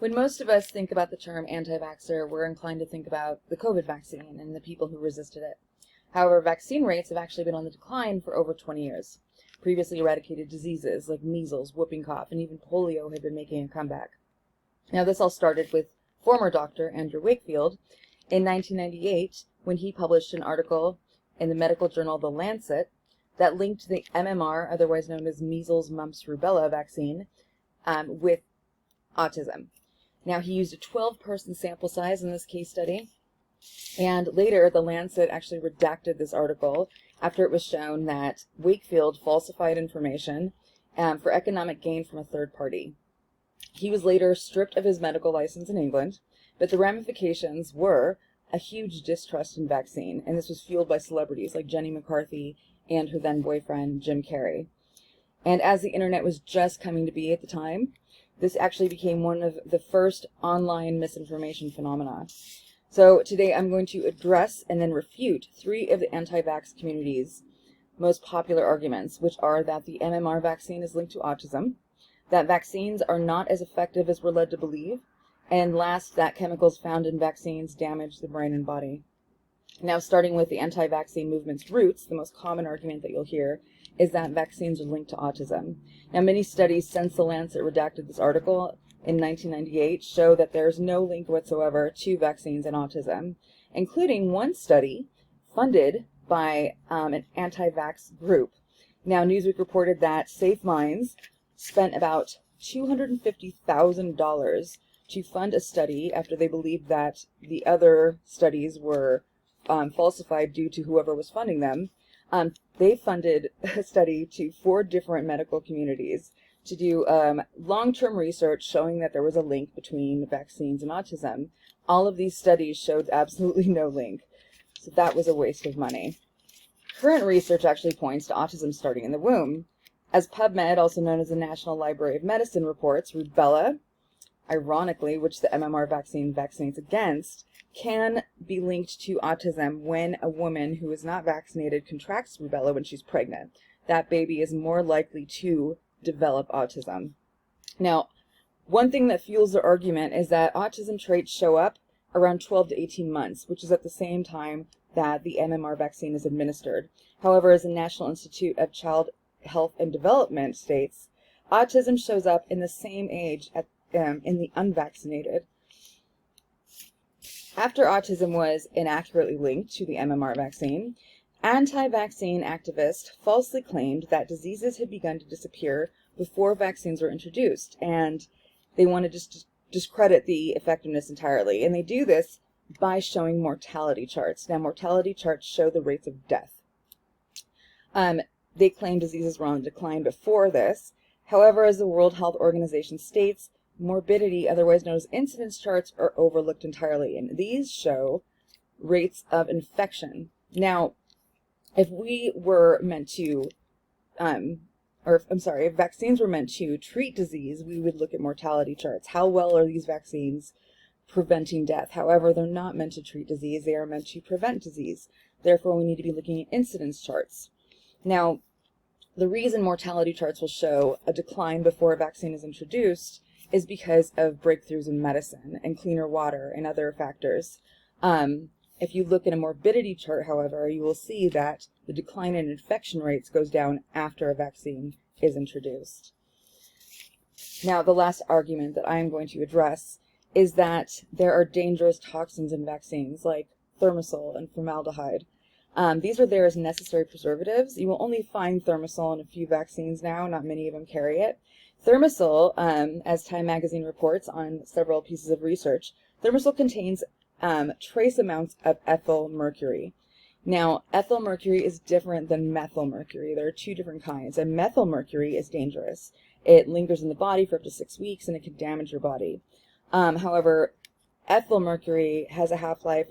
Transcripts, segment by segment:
When most of us think about the term anti-vaxxer, we're inclined to think about the COVID vaccine and the people who resisted it. However, vaccine rates have actually been on the decline for over 20 years. Previously eradicated diseases like measles, whooping cough, and even polio have been making a comeback. Now, this all started with former Dr. Andrew Wakefield in 1998 when he published an article in the medical journal The Lancet that linked the MMR, otherwise known as measles, mumps, rubella vaccine, with autism. Now, he used a 12-person sample size in this case study, and later The Lancet actually redacted this article after it was shown that Wakefield falsified information for economic gain from a third party. He was later stripped of his medical license in England, but the ramifications were a huge distrust in vaccine, and this was fueled by celebrities like Jenny McCarthy and her then boyfriend, Jim Carrey. And as the internet was just coming to be at the time, this actually became one of the first online misinformation phenomena. So today I'm going to address and then refute 3 of the anti-vax community's most popular arguments, which are that the MMR vaccine is linked to autism, that vaccines are not as effective as we're led to believe, and last, that chemicals found in vaccines damage the brain and body. Now, starting with the anti-vaccine movement's roots, the most common argument that you'll hear is that vaccines are linked to autism. Now, many studies since The Lancet redacted this article in 1998 show that there's no link whatsoever to vaccines and autism, including one study funded by an anti-vax group. Now, Newsweek reported that Safe Minds spent about $250,000 to fund a study after they believed that the other studies were falsified due to whoever was funding them. They funded a study to 4 different medical communities to do long-term research showing that there was a link between vaccines and autism. All of these studies showed absolutely no link, so that was a waste of money. Current research actually points to autism starting in the womb. As PubMed, also known as the National Library of Medicine, reports, rubella, ironically, which the MMR vaccine vaccinates against, can be linked to autism when a woman who is not vaccinated contracts rubella when she's pregnant. That baby is more likely to develop autism. Now, one thing that fuels the argument is that autism traits show up around 12 to 18 months, which is at the same time that the MMR vaccine is administered. However, as the National Institute of Child Health and Development states, autism shows up in the same age in the unvaccinated. After autism was inaccurately linked to the MMR vaccine, anti-vaccine activists falsely claimed that diseases had begun to disappear before vaccines were introduced, and they want to discredit the effectiveness entirely. And they do this by showing mortality charts. Now, mortality charts show the rates of death. They claim diseases were on decline before this. However, as the World Health Organization states, morbidity, otherwise known as incidence charts, are overlooked entirely, and these show rates of infection. Now, if we were meant to, if vaccines were meant to treat disease, we would look at mortality charts. How well are these vaccines preventing death? However, they're not meant to treat disease, they are meant to prevent disease. Therefore, we need to be looking at incidence charts. Now, the reason mortality charts will show a decline before a vaccine is introduced is because of breakthroughs in medicine and cleaner water and other factors. If you look at a morbidity chart, however, you will see that the decline in infection rates goes down after a vaccine is introduced. Now, the last argument that I am going to address is that there are dangerous toxins in vaccines like thimerosal and formaldehyde. These are there as necessary preservatives. You will only find thimerosal in a few vaccines now, not many of them carry it. Thimerosal, as Time Magazine reports on several pieces of research, thimerosal contains trace amounts of ethyl mercury. Now, ethyl mercury is different than methyl mercury. There are 2 different kinds, and methyl mercury is dangerous. It lingers in the body for up to 6 weeks, and it can damage your body. However, ethyl mercury has a half-life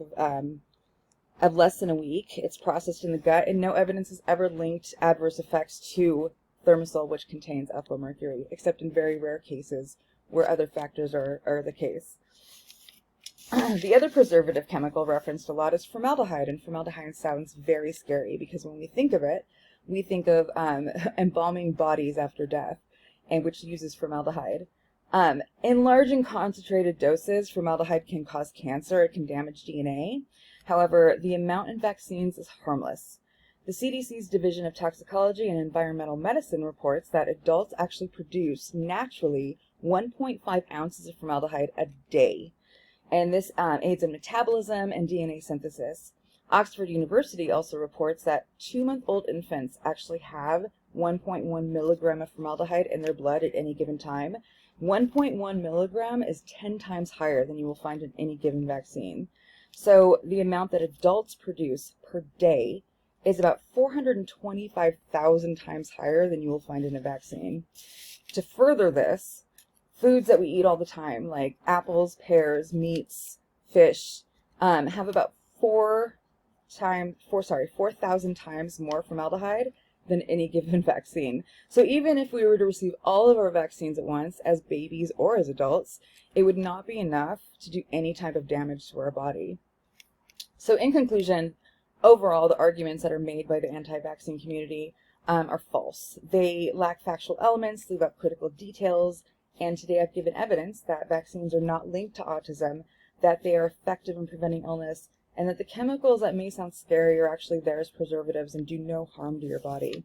of less than a week. It's processed in the gut, and no evidence has ever linked adverse effects to thimerosal, which contains ethyl mercury, except in very rare cases where other factors are the case. The other preservative chemical referenced a lot is formaldehyde, and formaldehyde sounds very scary because when we think of it, we think of embalming bodies after death, and which uses formaldehyde. In large and concentrated doses, formaldehyde can cause cancer. It can damage DNA. However, the amount in vaccines is harmless. The CDC's Division of Toxicology and Environmental Medicine reports that adults actually produce naturally 1.5 ounces of formaldehyde a day, and this aids in metabolism and DNA synthesis. Oxford University also reports that 2-month-old infants actually have 1.1 milligram of formaldehyde in their blood at any given time. 1.1 milligram is 10 times higher than you will find in any given vaccine. So the amount that adults produce per day is about 425,000 times higher than you will find in a vaccine. To further this, foods that we eat all the time, like apples, pears, meats, fish, have about 4,000 times more formaldehyde than any given vaccine. So even if we were to receive all of our vaccines at once, as babies or as adults, it would not be enough to do any type of damage to our body. So in conclusion, overall, the arguments that are made by the anti-vaccine community are false. They lack factual elements, leave out critical details, and today I've given evidence that vaccines are not linked to autism, that they are effective in preventing illness, and that the chemicals that may sound scary are actually there as preservatives and do no harm to your body.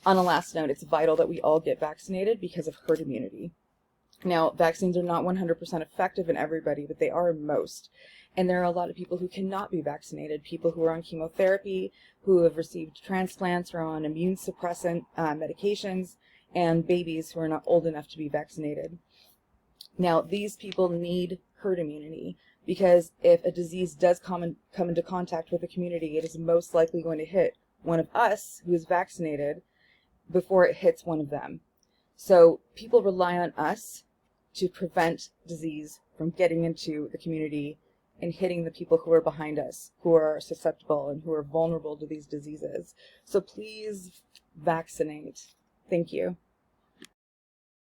On a last note, it's vital that we all get vaccinated because of herd immunity. Now, vaccines are not 100% effective in everybody, but they are in most. And there are a lot of people who cannot be vaccinated, people who are on chemotherapy, who have received transplants or on immune suppressant medications, and babies who are not old enough to be vaccinated. Now, these people need herd immunity, because if a disease does come into contact with the community, it is most likely going to hit one of us who is vaccinated before it hits one of them. So people rely on us to prevent disease from getting into the community and hitting the people who are behind us, who are susceptible and who are vulnerable to these diseases. So please vaccinate. Thank you.